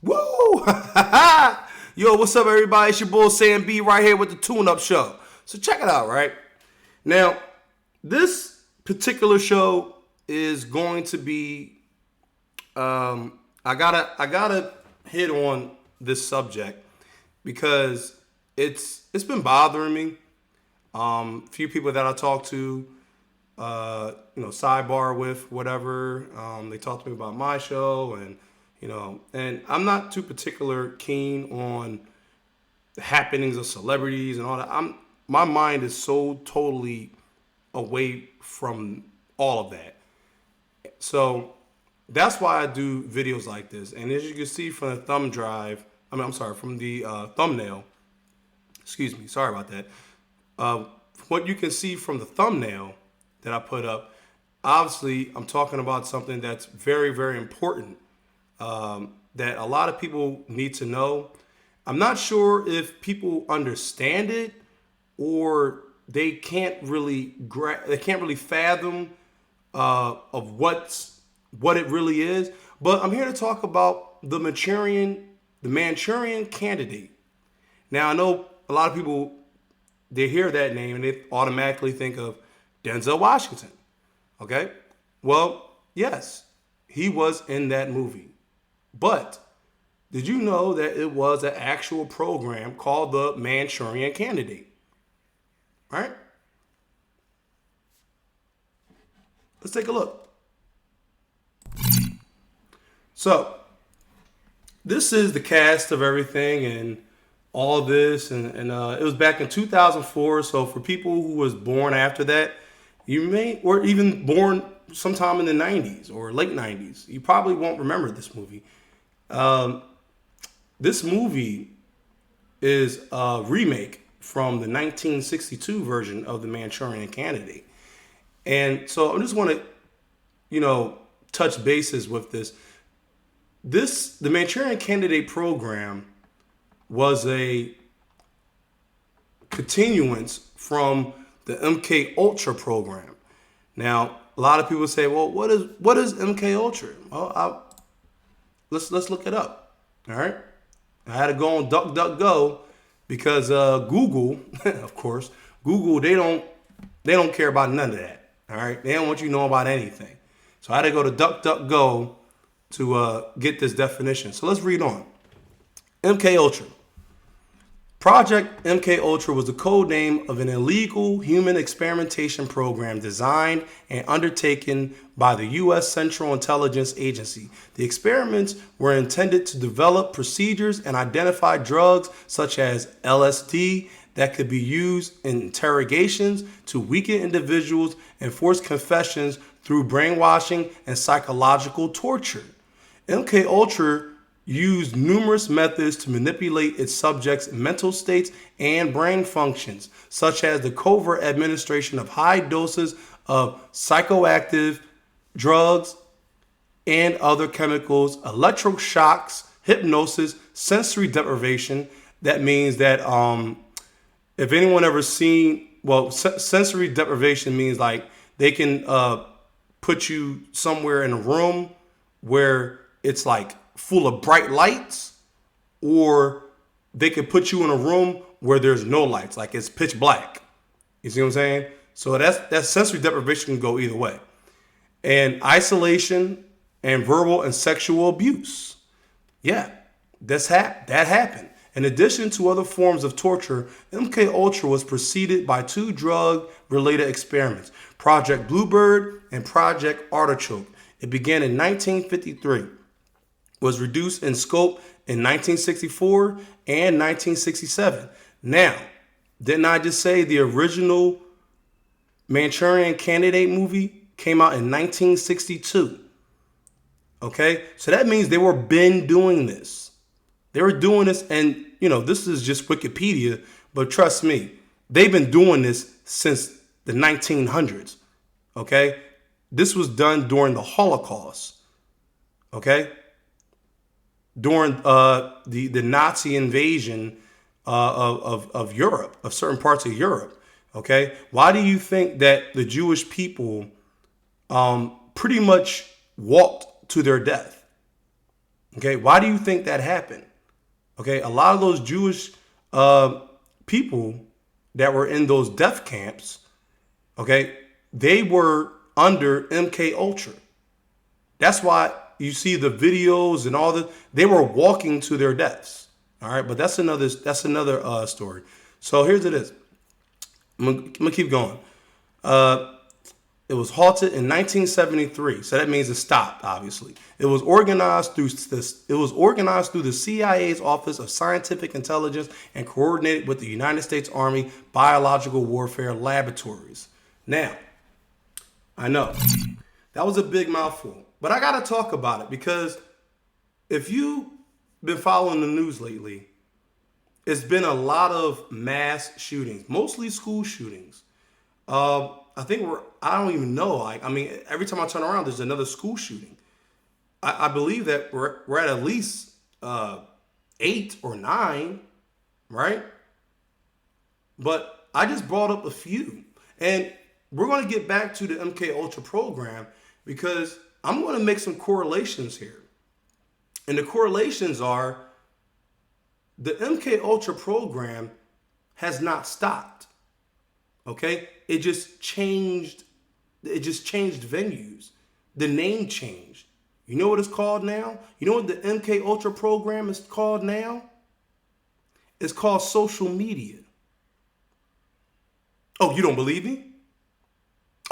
Woo! Yo, what's up, everybody? It's your boy Sam B right here with the Tune Up Show. So check it out, right? Now, this particular show is going to be. I gotta hit on this subject because it's been bothering me. Few people that I talk to, sidebar with whatever. They talk to me about my show and I'm not too particular keen on the happenings of celebrities and all that. My mind is so totally away from all of that. So that's why I do videos like this. And as you can see from the from the thumbnail. Excuse me, sorry about that. What you can see from the thumbnail that I put up, obviously I'm talking about something that's very, very important, that a lot of people need to know. I'm not sure if people understand it or they can't really fathom of what it really is. But I'm here to talk about the Manchurian Candidate. Now I know a lot of people, they hear that name and they automatically think of Denzel Washington. Okay? Well, yes, he was in that movie. But did you know that it was an actual program called the Manchurian Candidate? Right? Let's take a look. So, this is the cast of everything and all this, and it was back in 2004. So for people who was born after that, you may, or even born sometime in the 90s or late 90s, you probably won't remember this movie. This movie is a remake from the 1962 version of the Manchurian Candidate. And so I just want to, touch bases with this. The Manchurian Candidate program was a continuance from the MK Ultra program. Now, a lot of people say, "Well, what is MK Ultra?" Well, let's look it up. All right, I had to go on DuckDuckGo because Google, of course, Google they don't care about none of that. All right, they don't want you to know about anything. So I had to go to DuckDuckGo to get this definition. So let's read on. MK Ultra. Project MK Ultra was the code name of an illegal human experimentation program designed and undertaken by the U.S. Central Intelligence Agency. The experiments were intended to develop procedures and identify drugs such as LSD that could be used in interrogations to weaken individuals and force confessions through brainwashing and psychological torture. MK Ultra used numerous methods to manipulate its subjects' mental states and brain functions, such as the covert administration of high doses of psychoactive drugs and other chemicals, electroshocks, hypnosis, sensory deprivation. That means that if anyone ever seen, sensory deprivation means like they can put you somewhere in a room where it's like full of bright lights, or they could put you in a room where there's no lights, like it's pitch black. You see what I'm saying? So that sensory deprivation can go either way. And isolation and verbal and sexual abuse. Yeah, that happened. In addition to other forms of torture, MK Ultra was preceded by two drug-related experiments, Project Bluebird and Project Artichoke. It began in 1953. Was reduced in scope in 1964 and 1967. Now, didn't I just say the original Manchurian Candidate movie came out in 1962? Okay, so that means they were been doing this. They were doing this, and this is just Wikipedia, but trust me, they've been doing this since the 1900s. Okay, this was done during the Holocaust. Okay. During the Nazi invasion of Europe, of certain parts of Europe, okay? Why do you think that the Jewish people pretty much walked to their death? Okay, why do you think that happened? Okay, a lot of those Jewish people that were in those death camps, okay, they were under MK Ultra. That's why you see the videos and all the they were walking to their deaths. All right, but that's another story. So here's it is. I'm gonna keep going. It was halted in 1973, so that means it stopped. Obviously, it was organized through this. It was organized through the CIA's Office of Scientific Intelligence and coordinated with the United States Army Biological Warfare Laboratories. Now, I know that was a big mouthful, but I gotta talk about it because if you've been following the news lately, it's been a lot of mass shootings, mostly school shootings. I think I don't even know. Like, I mean, every time I turn around, there's another school shooting. I believe that we're at least 8 or 9, right? But I just brought up a few. And we're going to get back to the MK Ultra program because I'm going to make some correlations here. And the correlations are the MK Ultra program has not stopped. Okay? It just changed venues. The name changed. You know what it's called now? You know what the MK Ultra program is called now? It's called social media. Oh, you don't believe me?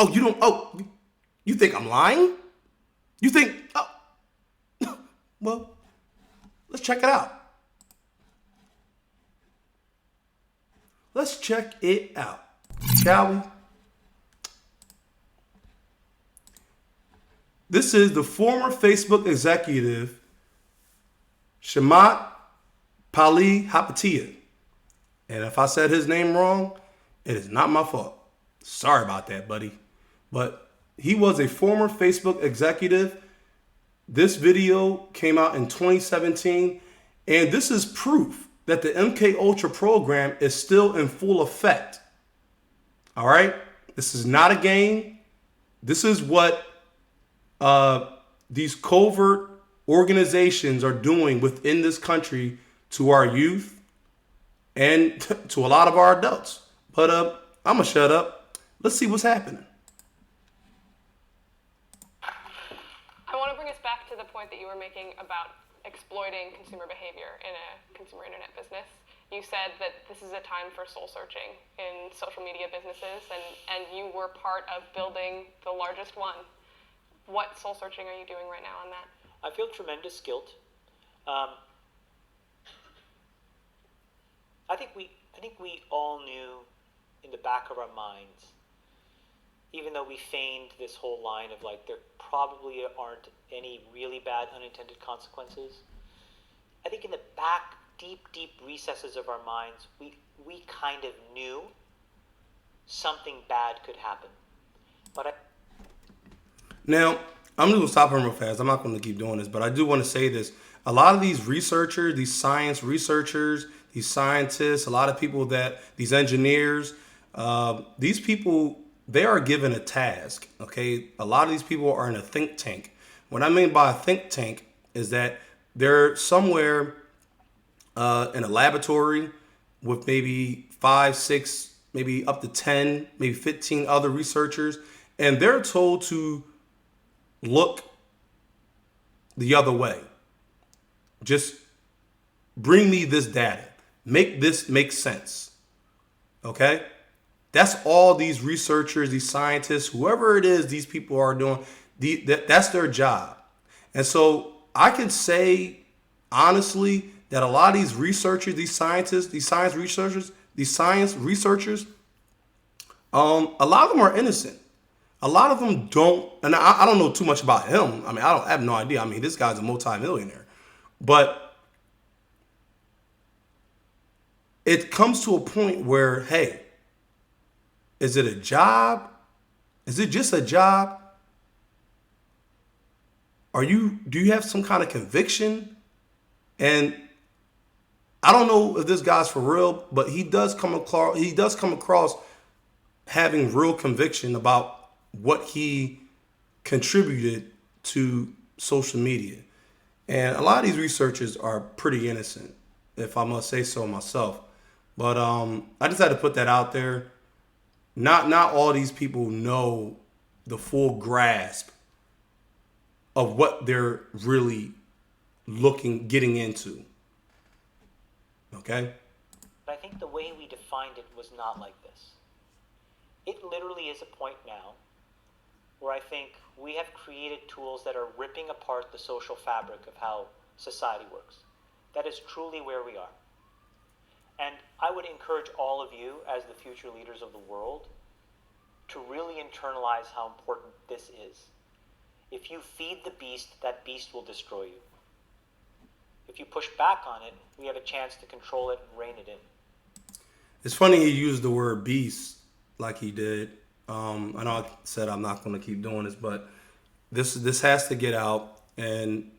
You think I'm lying? You think, well, let's check it out. Let's check it out, shall we? This is the former Facebook executive, Shamat Palihapitiya. And if I said his name wrong, it is not my fault. Sorry about that, buddy. But he was a former Facebook executive. This video came out in 2017, and this is proof that the MK Ultra program is still in full effect. All right? This is not a game. This is what these covert organizations are doing within this country to our youth and to a lot of our adults. But I'm going to shut up. Let's see what's happening. I want to bring us back to the point that you were making about exploiting consumer behavior in a consumer internet business. You said that this is a time for soul searching in social media businesses, and you were part of building the largest one. What soul searching are you doing right now on that? I feel tremendous guilt. I think we all knew in the back of our minds, even though we feigned this whole line of like there probably aren't any really bad unintended consequences. I think in the back, deep recesses of our minds, we kind of knew something bad could happen. Now, I'm going to stop him real fast. I'm not going to keep doing this, but I do want to say this. A lot of these researchers, these science researchers, these scientists, a lot of people these engineers, these people, they are given a task, okay? A lot of these people are in a think tank. What I mean by a think tank is that they're somewhere in a laboratory with maybe 5, 6, maybe up to 10, maybe 15 other researchers, and they're told to look the other way. Just bring me this data. Make this make sense. Okay? That's all these researchers, these scientists, whoever it is, these people are doing. That's their job. And so I can say honestly that a lot of these researchers, these scientists, these science researchers, a lot of them are innocent. A lot of them don't, and I don't know too much about him. I mean, I have no idea. I mean, this guy's a multimillionaire. But it comes to a point where, hey, is it a job? Is it just a job? Do you have some kind of conviction? And I don't know if this guy's for real, but he does come across having real conviction about what he contributed to social media. And a lot of these researchers are pretty innocent, if I must say so myself. But I just had to put that out there. Not all these people know the full grasp of what they're really getting into. Okay? But I think the way we defined it was not like this. It literally is a point now where I think we have created tools that are ripping apart the social fabric of how society works. That is truly where we are. And I would encourage all of you, as the future leaders of the world, to really internalize how important this is. If you feed the beast, that beast will destroy you. If you push back on it, we have a chance to control it and rein it in. It's funny he used the word beast like he did. I know I said I'm not going to keep doing this, but this has to get out. And,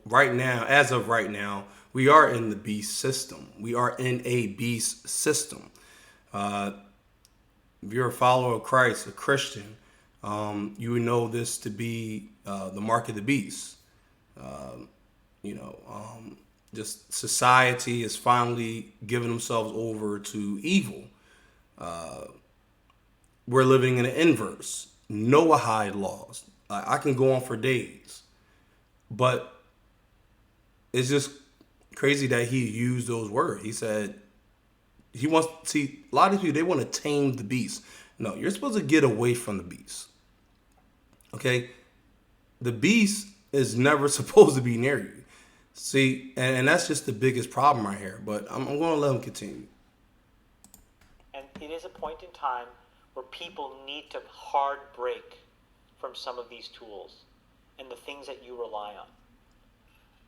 right now, as of right now, we are in the beast system. We are in a beast system. If you're a follower of Christ, a Christian, you would know this to be the mark of the beast. Just society is finally giving themselves over to evil. We're living in an inverse, Noahide laws. I can go on for days, but it's just crazy that he used those words. He said he wants to see a lot of people. They want to tame the beast. No, you're supposed to get away from the beast. Okay, the beast is never supposed to be near you. See, and that's just the biggest problem right here. But I'm going to let him continue. And it is a point in time where people need to hard break from some of these tools and the things that you rely on.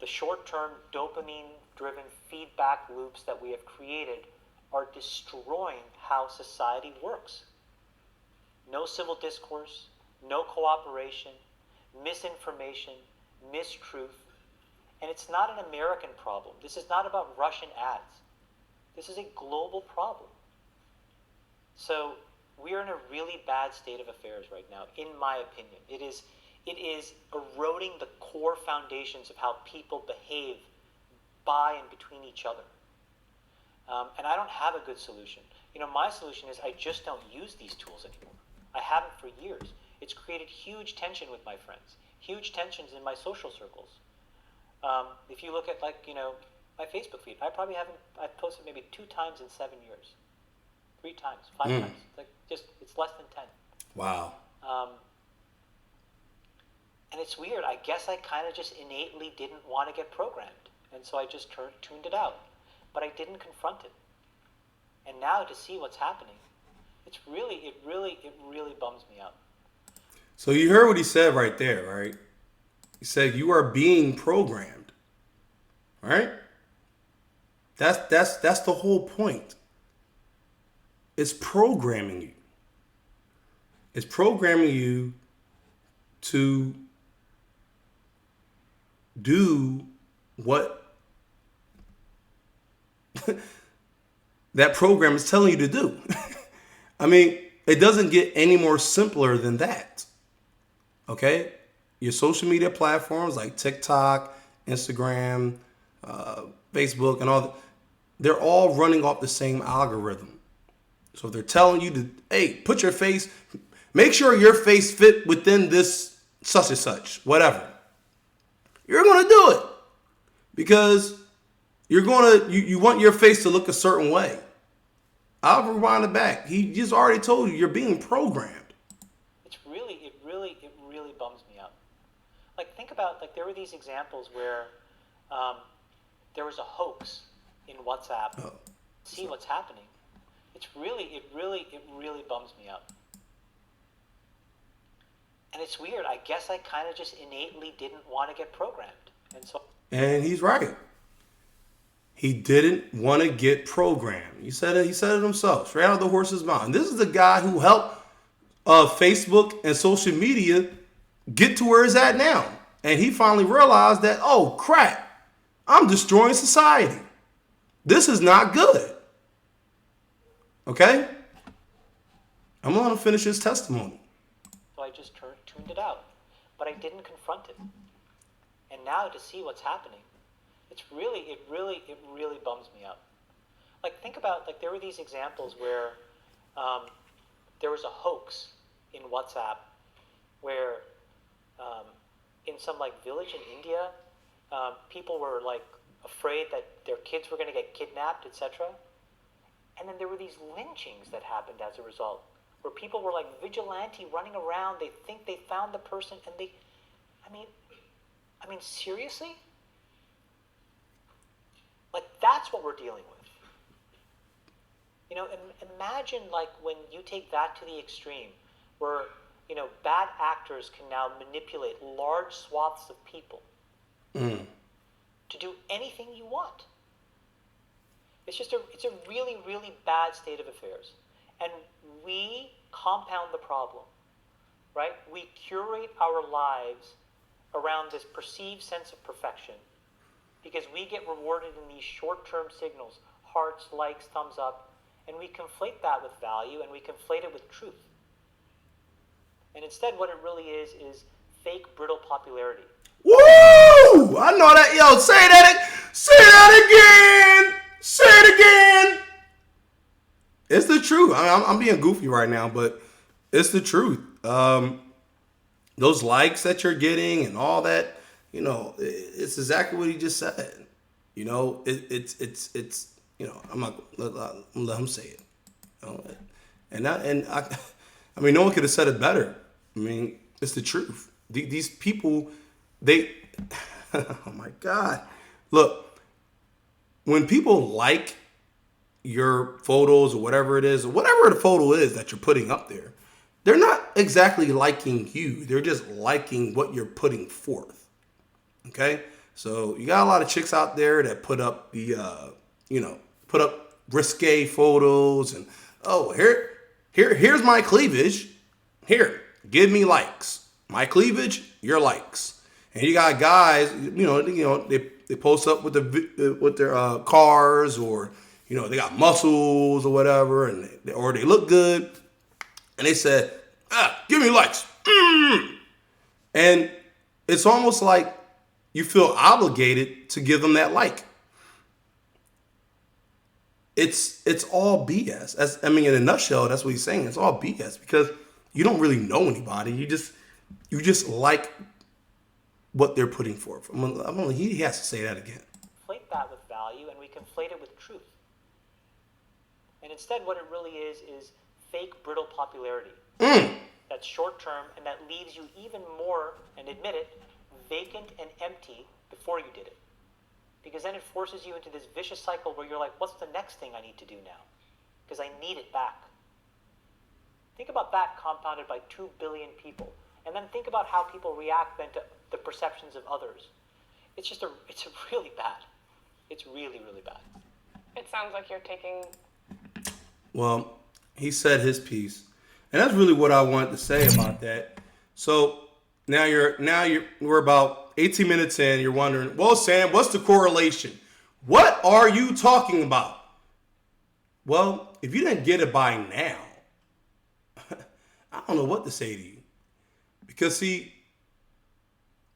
The short-term dopamine-driven feedback loops that we have created are destroying how society works. No civil discourse, no cooperation, misinformation, mistruth. And it's not an American problem. This is not about Russian ads. This is a global problem. So we are in a really bad state of affairs right now, in my opinion. It is eroding the core foundations of how people behave by and between each other. And I don't have a good solution. My solution is I just don't use these tools anymore. I haven't for years. It's created huge tension with my friends, huge tensions in my social circles. If you look at my Facebook feed, I've posted maybe 2 times in 7 years, 3 times, 5 times. It's less than 10. Wow. And it's weird. I guess I kind of just innately didn't want to get programmed, and so I just tuned it out. But I didn't confront it. And now to see what's happening, it really bums me out. So you heard what he said right there, right? He said you are being programmed, right? That's the whole point. It's programming you. It's programming you to do what that program is telling you to do. I mean, it doesn't get any more simpler than that. Okay? Your social media platforms like TikTok, Instagram, Facebook, and all that, they're all running off the same algorithm. So if they're telling you to, hey, put your face, make sure your face fit within this such and such, whatever. You're going to do it because you want your face to look a certain way. I'll rewind it back. He just already told you you're being programmed. It really bums me out. Think about, there were these examples where there was a hoax in WhatsApp. See what's happening. It really bums me out. And it's weird. I guess I kind of just innately didn't want to get programmed. And he's right. He didn't want to get programmed. He said it himself, straight out of the horse's mouth. And this is the guy who helped Facebook and social media get to where it's at now. And he finally realized that, oh, crap, I'm destroying society. This is not good. Okay? I'm going to finish his testimony. So I just tuned it out. But I didn't confront it. And now to see what's happening, it really bums me up. Like, think about, like, there were these examples where there was a hoax in WhatsApp where in some like village in India, people were like afraid that their kids were going to get kidnapped, etc. And then there were these lynchings that happened as a result, where people were like vigilante running around. They think they found the person, and I mean, seriously? Like, that's what we're dealing with. You know, imagine like when you take that to the extreme, where, you know, bad actors can now manipulate large swaths of people to do anything you want. It's a really, really bad state of affairs. And we compound the problem, right? We curate our lives around this perceived sense of perfection because we get rewarded in these short-term signals, hearts, likes, thumbs up, and we conflate that with value and we conflate it with truth. And instead, what it really is fake, brittle popularity. Woo! I know that. Yo, say that again. Say it again. It's the truth. I mean, I'm being goofy right now, but it's the truth. Those likes that you're getting and all that, you know, it's exactly what he just said. You know, it's you know, I'm gonna let him say it. You know? I mean, no one could have said it better. I mean, it's the truth. These people, oh my God. Look, when people like your photos or whatever it is, or whatever the photo is that you're putting up there, they're not exactly liking you. They're just liking what you're putting forth. Okay? So you got a lot of chicks out there that put up put up risque photos and, oh, here's my cleavage. Here, give me likes. My cleavage, your likes. And you got guys, they post up with their cars, or, you know, they got muscles or whatever, or they look good, and they said, give me likes. And it's almost like you feel obligated to give them that like. It's all BS. In a nutshell, that's what he's saying. It's all BS because you don't really know anybody. You just like what they're putting forth. He has to say that again. Conflate that with value, and we conflate it with truth. And instead, what it really is fake, brittle popularity. That's short term, and that leaves you even more, and admit it, vacant and empty before you did it. Because then it forces you into this vicious cycle where you're like, what's the next thing I need to do now? Because I need it back. Think about that compounded by 2 billion people. And then think about how people react then to the perceptions of others. It's really bad. It's really, really bad. It sounds like you're taking... Well, he said his piece. And that's really what I wanted to say about that. So now we're about 18 minutes in, you're wondering, well, Sam, what's the correlation? What are you talking about? Well, if you didn't get it by now, I don't know what to say to you. Because, see,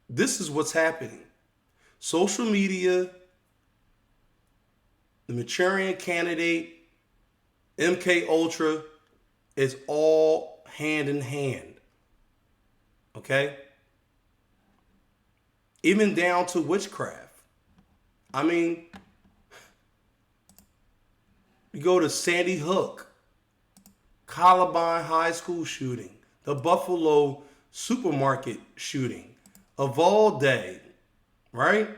this is what's happening. Social media, the Manchurian Candidate, MK Ultra is all hand in hand. Okay? Even down to witchcraft. I mean, you go to Sandy Hook, Columbine High School shooting, the Buffalo supermarket shooting, Uvalde, right?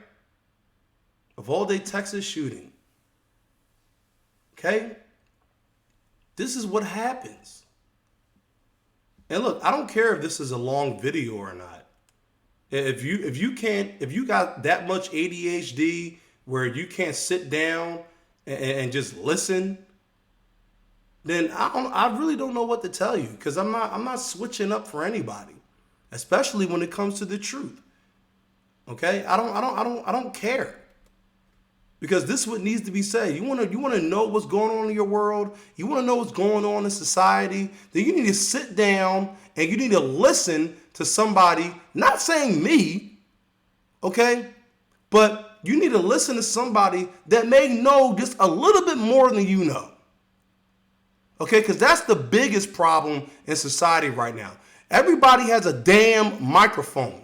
Uvalde, Texas shooting. Okay? This is what happens. And look, I don't care if this is a long video or not. If you got that much ADHD where you can't sit down and just listen, then I really don't know what to tell you, because I'm not switching up for anybody, especially when it comes to the truth. Okay? I don't care. Because this is what needs to be said. You want to know what's going on in your world? You want to know what's going on in society? Then you need to sit down and you need to listen to somebody, not saying me, Okay? But you need to listen to somebody that may know just a little bit more than you know. Okay? Because that's the biggest problem in society right now. Everybody has a damn microphone.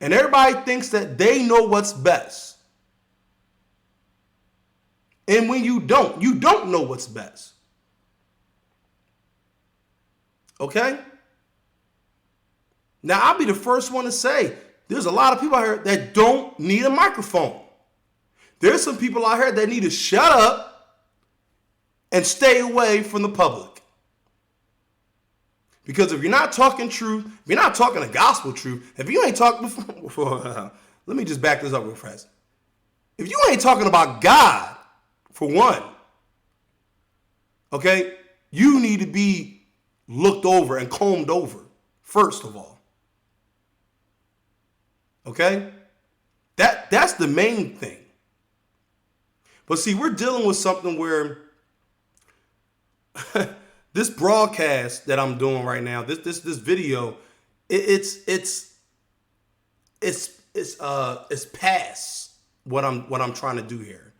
And everybody thinks that they know what's best. And when you don't know what's best. Okay? Now, I'll be the first one to say, there's a lot of people out here that don't need a microphone. There's some people out here that need to shut up and stay away from the public. Because if you're not talking truth, if you're not talking the gospel truth, if you ain't talking before let me just back this up real fast. If you ain't talking about God, for one, okay, you need to be looked over and combed over, first of all. Okay? That's the main thing. But see, we're dealing with something where this broadcast that I'm doing right now, this video, it's past what I'm trying to do here.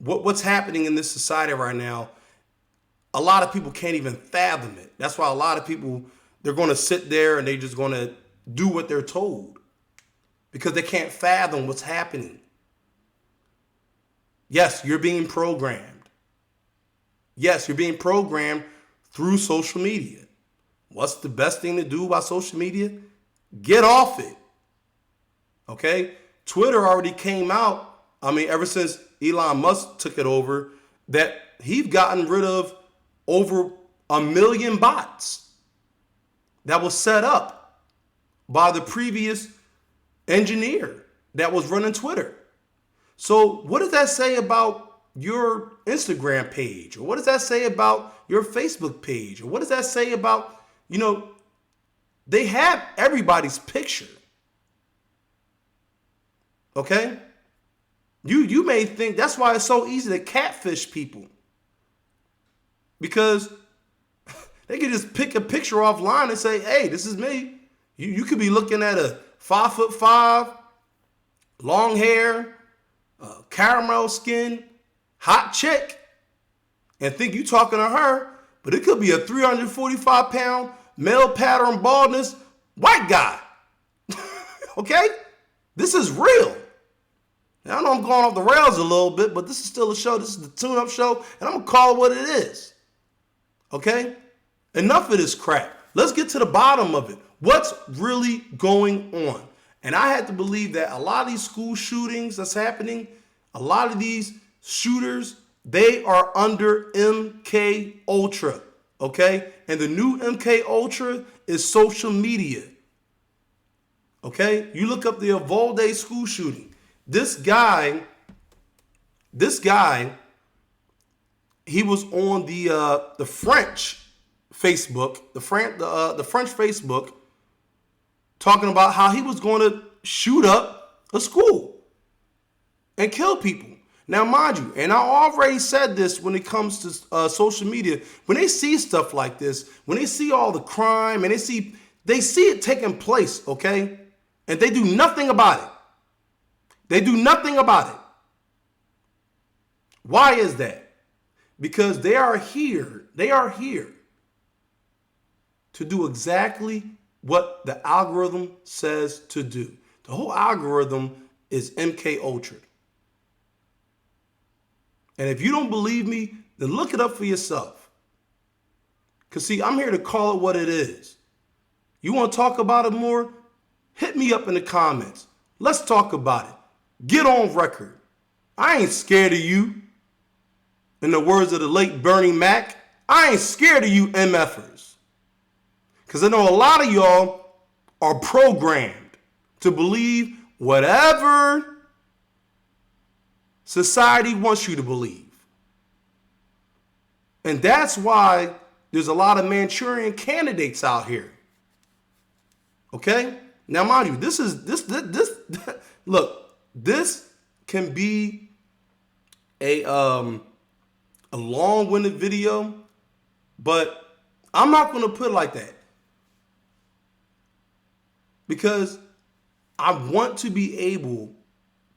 What's happening in this society right now, a lot of people can't even fathom it. That's why a lot of people, they're going to sit there and they're just going to do what they're told because they can't fathom what's happening. Yes, you're being programmed. Yes, you're being programmed through social media. What's the best thing to do about social media? Get off it. Okay? Twitter already came out, ever since Elon Musk took it over, that he's gotten rid of over 1 million bots that was set up by the previous engineer that was running Twitter. So what does that say about your Instagram page? Or what does that say about your Facebook page? Or what does that say about, they have everybody's picture. Okay? You may think that's why it's so easy to catfish people. Because they can just pick a picture offline and say, hey, this is me. You could be looking at a 5'5", long hair, caramel skin, hot chick, and think you talking to her, but it could be a 345-pound, male pattern baldness, white guy. Okay? This is real. Now, I know I'm going off the rails a little bit, but this is still a show. This is the tune-up show, and I'm going to call it what it is. Okay? Enough of this crap. Let's get to the bottom of it. What's really going on? And I had to believe that a lot of these school shootings that's happening, a lot of these shooters, they are under MK Ultra. Okay? And the new MK Ultra is social media. Okay? You look up the Uvalde school shooting. This guy, he was on the French Facebook, the French Facebook, talking about how he was going to shoot up a school and kill people. Now, mind you, and I already said this when it comes to social media, when they see stuff like this, when they see all the crime and they see it taking place, okay, and they do nothing about it. They do nothing about it. Why is that? Because they are here to do exactly what the algorithm says to do. The whole algorithm is MK Ultra. And if you don't believe me, then look it up for yourself. Because see, I'm here to call it what it is. You want to talk about it more? Hit me up in the comments. Let's talk about it. Get on record. I ain't scared of you. In the words of the late Bernie Mac, I ain't scared of you MFers. Because I know a lot of y'all are programmed to believe whatever society wants you to believe. And that's why there's a lot of Manchurian candidates out here. Okay? Now, mind you, this look, this can be a long-winded video, but I'm not going to put it like that. Because I want to be able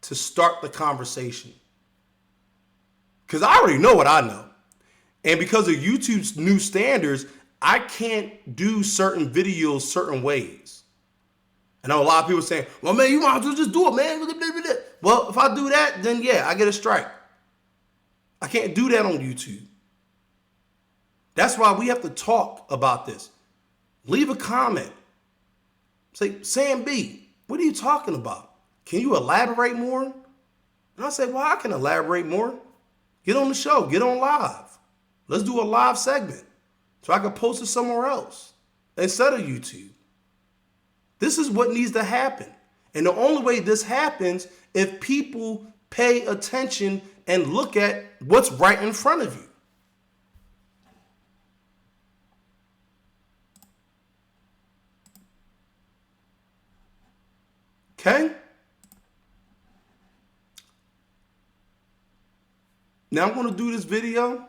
to start the conversation. Because I already know what I know. And because of YouTube's new standards, I can't do certain videos certain ways. I know a lot of people saying, well, man, you might as well just do it, man. Well, if I do that, then yeah, I get a strike. I can't do that on YouTube. That's why we have to talk about this. Leave a comment. Say, Sam B, what are you talking about? Can you elaborate more? And I say, well, I can elaborate more. Get on the show. Get on live. Let's do a live segment so I can post it somewhere else instead of YouTube. This is what needs to happen. And the only way this happens if people pay attention and look at what's right in front of you. Okay? Now I'm going to do this video.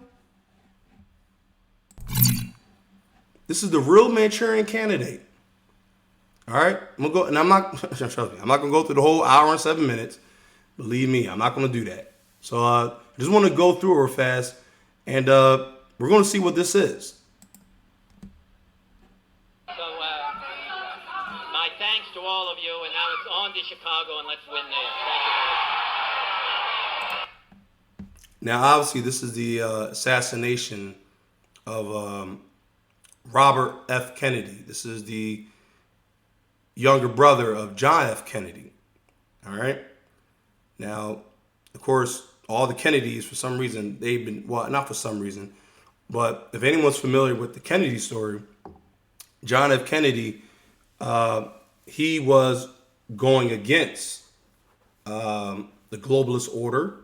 This is the real Manchurian Candidate. All right? I'm going to go, and I'm not, trust me, I'm not going to go through the whole hour and 7 minutes. Believe me, I'm not going to do that. So I just want to go through it real fast, and we're going to see what this is. So, my thanks to all of you, and now it's on to Chicago, and let's win there. Thank you. Now, obviously, this is the assassination of Robert F. Kennedy. This is the younger brother of John F. Kennedy. All right? Now, of course, all the Kennedys, for some reason, they've been, well, not for some reason, but if anyone's familiar with the Kennedy story, John F. Kennedy, he was going against the globalist order.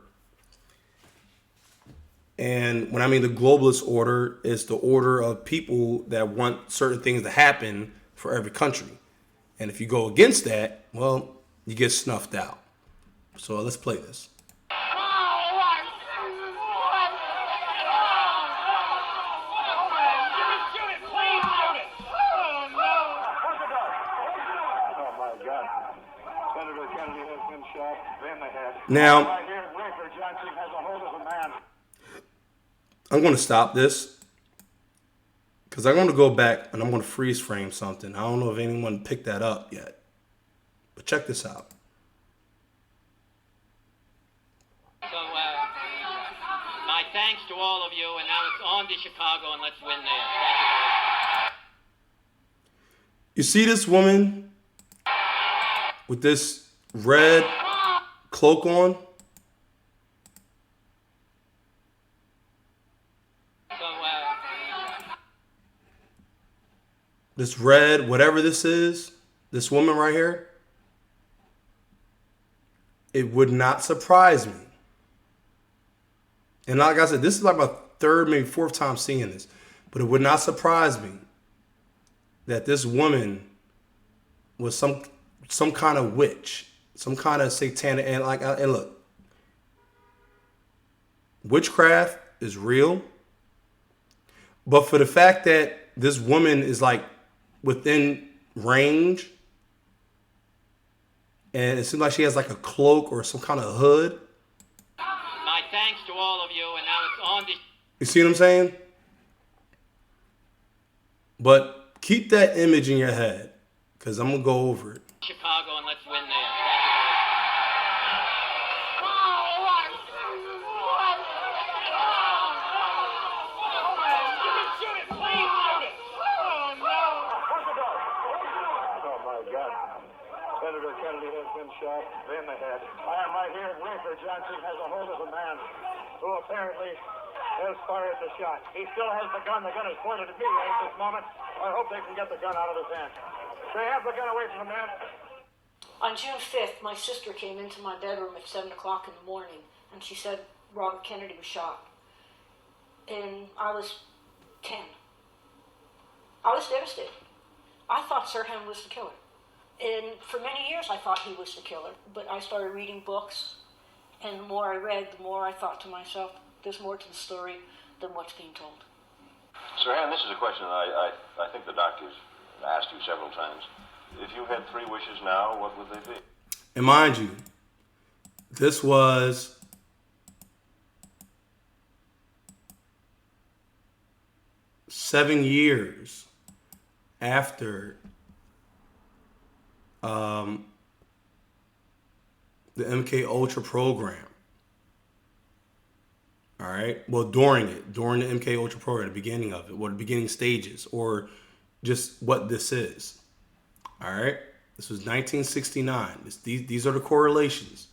And when I mean the globalist order, it's the order of people that want certain things to happen for every country. And if you go against that, well, you get snuffed out. So let's play this. Now, I'm going to stop this because I'm going to go back and I'm going to freeze frame something. I don't know if anyone picked that up yet, but check this out. So, my thanks to all of you, and now it's on to Chicago, and let's win there. Thank you. You see this woman with this red cloak on? This red, whatever this is, this woman right here, it would not surprise me. And like I said, this is like my third, maybe fourth time seeing this, but it would not surprise me that this woman was some kind of witch, some kind of satanic, and look, witchcraft is real, but for the fact that this woman is like within range, and it seems like she has like a cloak or some kind of hood. My thanks to all of you, and now it's on to... You see what I'm saying? But keep that image in your head, because I'm going to go over it. Chicago, and let's win there. Senator Kennedy has been shot in the head. I am right here. Rafer Johnson has a hold of a man who apparently has fired the shot. He still has the gun. The gun is pointed at me right at this moment. I hope they can get the gun out of his hand. They have the gun away from the man. On June 5th, my sister came into my bedroom at 7 o'clock in the morning, and she said Robert Kennedy was shot. And I was 10. I was devastated. I thought Sirhan was the killer. And for many years, I thought he was the killer. But I started reading books, and the more I read, the more I thought to myself, there's more to the story than what's being told. Sirhan, this is a question that I think the doctor's asked you several times. If you had 3 wishes now, what would they be? And mind you, this was seven years after the MK Ultra program. All right. Well, during the MK Ultra program, the beginning of it, or the beginning stages, or just what this is. All right. This was 1969. These are the correlations.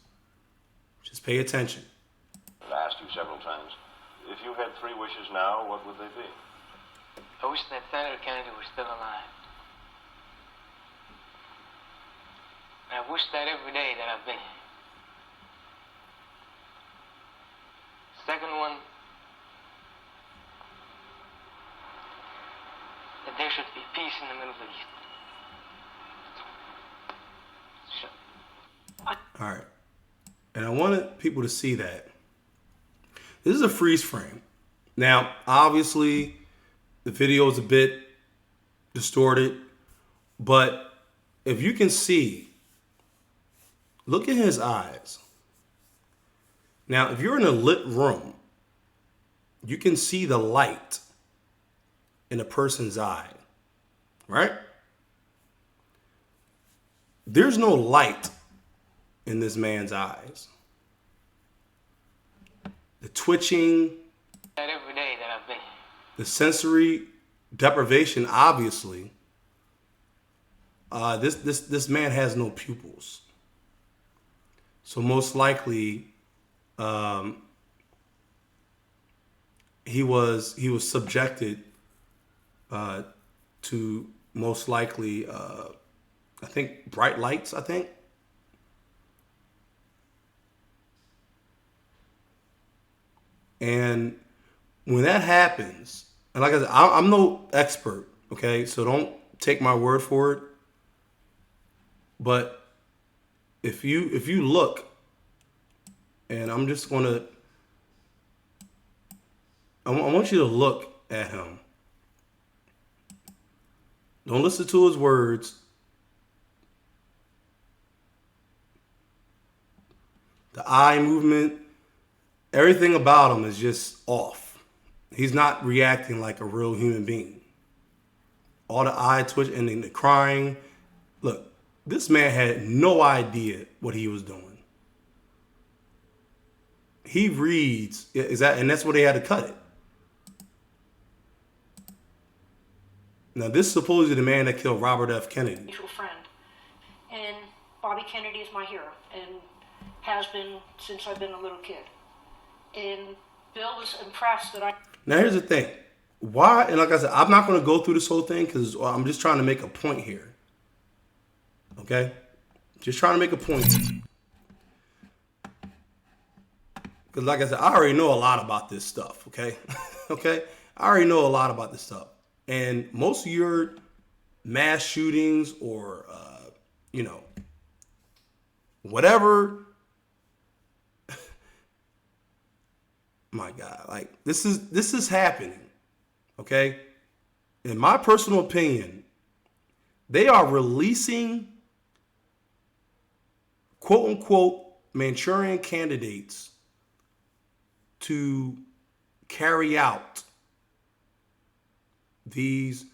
Just pay attention. I've asked you several times. If you had 3 wishes now, what would they be? I wish that Senator Kennedy was still alive. And I wish that every day that I've been here. Second one, that there should be peace in the Middle East. All right. And I wanted people to see that. This is a freeze frame. Now, obviously, the video is a bit distorted, but if you can see, look at his eyes. Now, if you're in a lit room, you can see the light in a person's eye, right? There's no light in this man's eyes. The twitching, That every day that I've been here. the sensory deprivation, obviously. This man has no pupils. So most likely, he was subjected to most likely, I think, bright lights, I think. And when that happens, and like I said, I'm no expert, okay? So don't take my word for it. But if you look, and I'm just gonna, I want you to look at him. Don't listen to his words. The eye movement, everything about him is just off. He's not reacting like a real human being. All the eye twitch and then the crying. Look, this man had no idea what he was doing. He reads, and that's where they had to cut it. Now, this is supposedly the man that killed Robert F. Kennedy. Mutual friend. And Bobby Kennedy is my hero and has been since I've been a little kid. And Bill was impressed that I... Now, here's the thing. Why, and like I said, I'm not going to go through this whole thing because I'm just trying to make a point here. Okay? Just trying to make a point. Because like I said, I already know a lot about this stuff, okay? Okay? I already know a lot about this stuff. And most of your mass shootings or, whatever, my God, like this is happening, okay? In my personal opinion, they are releasing quote unquote Manchurian candidates to carry out these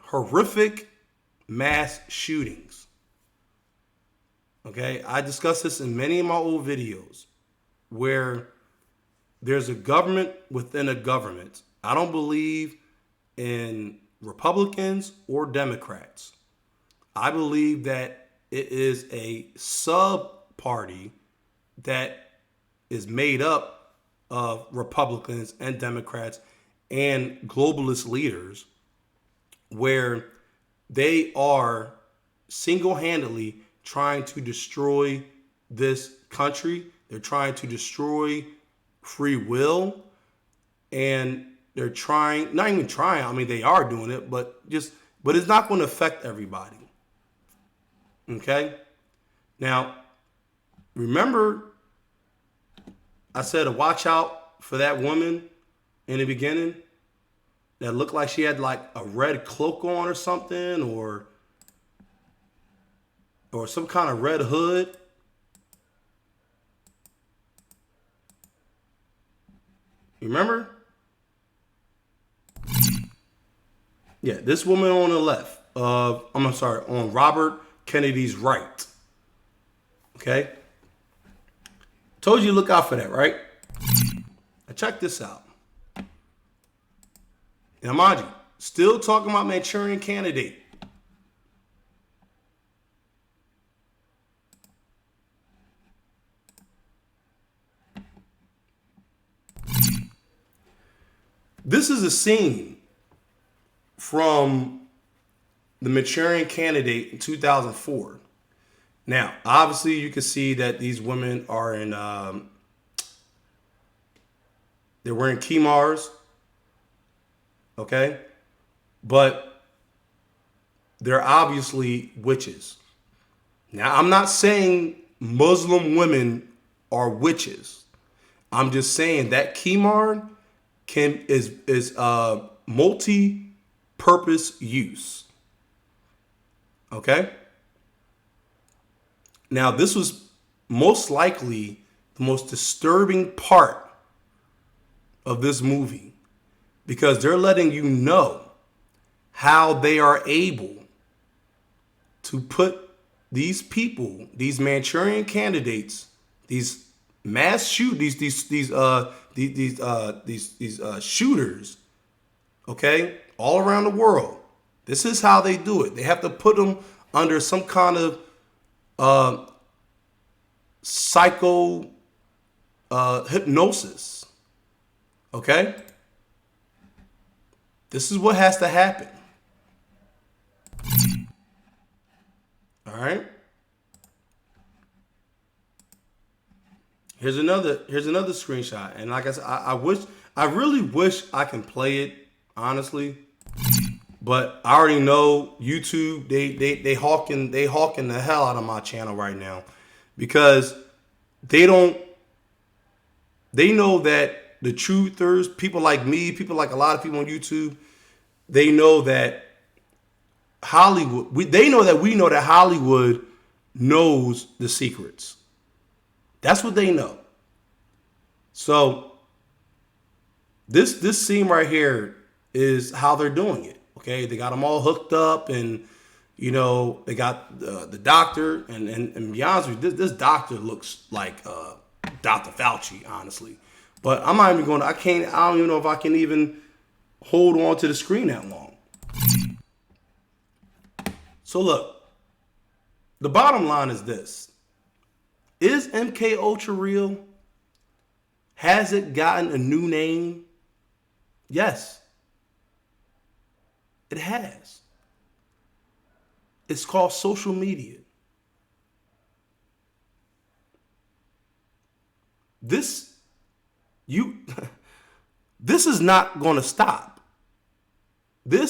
horrific mass shootings. Okay, I discussed this in many of my old videos where there's a government within a government. I don't believe in Republicans or Democrats. I believe that it is a sub-party that is made up of Republicans and Democrats and globalist leaders where they are single-handedly trying to destroy this country. They're trying to destroy free will, and they're trying, not even trying, I mean, they are doing it, but it's not going to affect everybody. Okay? Now, remember I said to watch out for that woman in the beginning that looked like she had like a red cloak on or something, or or some kind of red hood. You remember? Yeah, this woman on the left. I'm sorry, on Robert Kennedy's right. Okay? Told you to look out for that, right? Now check this out. Now, mind you, still talking about Manchurian Candidate. This is a scene from the Manchurian Candidate in 2004. Now, obviously, you can see that these women are in, they're wearing kimars, okay? But they're obviously witches. Now, I'm not saying Muslim women are witches. I'm just saying that kimar is multi-purpose use. Okay? Now, this was most likely the most disturbing part of this movie because they're letting you know how they are able to put these people, these Manchurian candidates, these mass shooters, okay, all around the world. This is how they do it. They have to put them under some kind of psycho hypnosis. Okay? This is what has to happen. All right? Here's another screenshot. And like I said, I really wish I can play it, honestly. But I already know YouTube, they hawking the hell out of my channel right now. Because they know that the truthers, people like me, people like a lot of people on YouTube, they know that Hollywood, we know that Hollywood knows the secrets. That's what they know. So this scene right here is how they're doing it. Okay, they got them all hooked up, and you know they got the doctor, and be honest with you, this doctor looks like Dr. Fauci, honestly. But I'm not even I don't even know if I can even hold on to the screen that long. So look, the bottom line is this. Is MK Ultra real? Has it gotten a new name? Yes. It has. It's called social media. This is not going to stop. The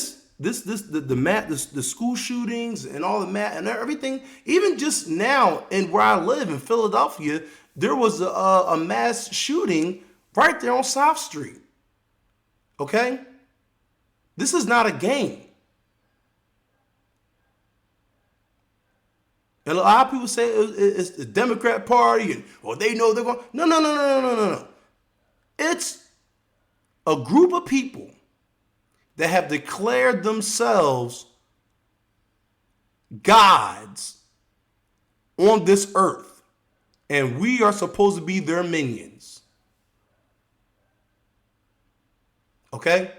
school shootings and all the and everything, even just now in where I live in Philadelphia, there was a mass shooting right there on South Street. Okay? This is not a game. And a lot of people say it's the Democrat Party and they know they're going. No. It's a group of people that have declared themselves gods on this earth. And we are supposed to be their minions. Okay?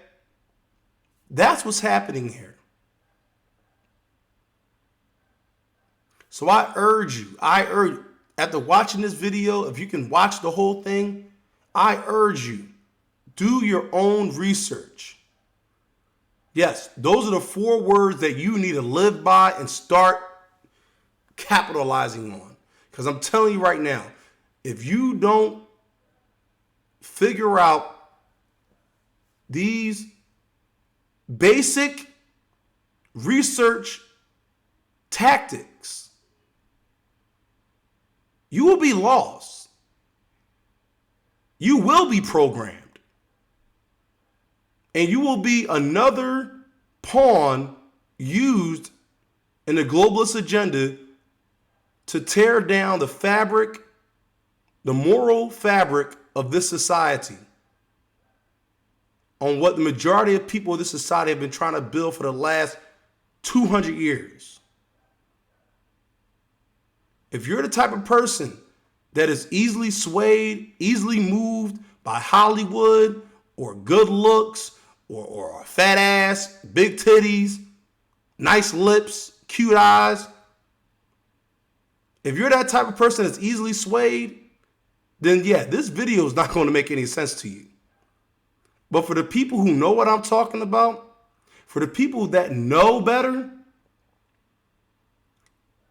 That's what's happening here. So I urge you, after watching this video, if you can watch the whole thing, I urge you, do your own research. Yes, those are the 4 words that you need to live by and start capitalizing on. Because I'm telling you right now, if you don't figure out these basic research tactics, you will be lost. You will be programmed. And you will be another pawn used in the globalist agenda to tear down the fabric, the moral fabric of this society, on what the majority of people of this society have been trying to build for the last 200 years. If you're the type of person that is easily swayed, easily moved by Hollywood or good looks or a fat ass, big titties, nice lips, cute eyes, if you're that type of person that's easily swayed, then yeah, this video is not going to make any sense to you. But for the people who know what I'm talking about, for the people that know better,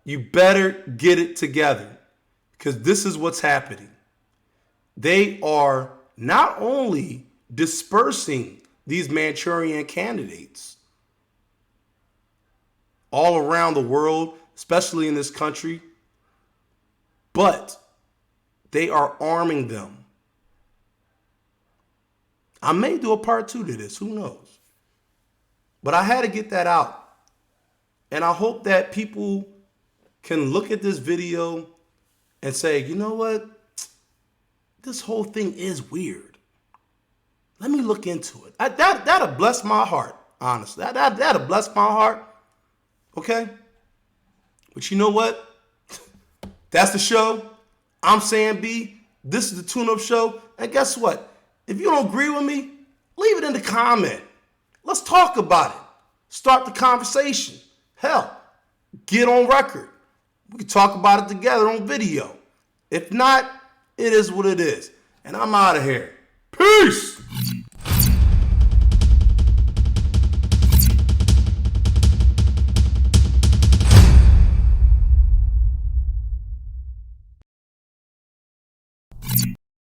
you better get it together, because this is what's happening. They are not only dispersing these Manchurian candidates all around the world, especially in this country, but they are arming them. I may do a part 2 to this, who knows? But I had to get that out. And I hope that people can look at this video and say, you know what? This whole thing is weird. Let me look into it. That'll bless my heart, honestly. That'll bless my heart. Okay? But you know what? That's the show. I'm Sam B. This is the Tune Up Show. And guess what? If you don't agree with me, leave it in the comment. Let's talk about it. Start the conversation. Hell, get on record. We can talk about it together on video. If not, it is what it is. And I'm out of here. Peace.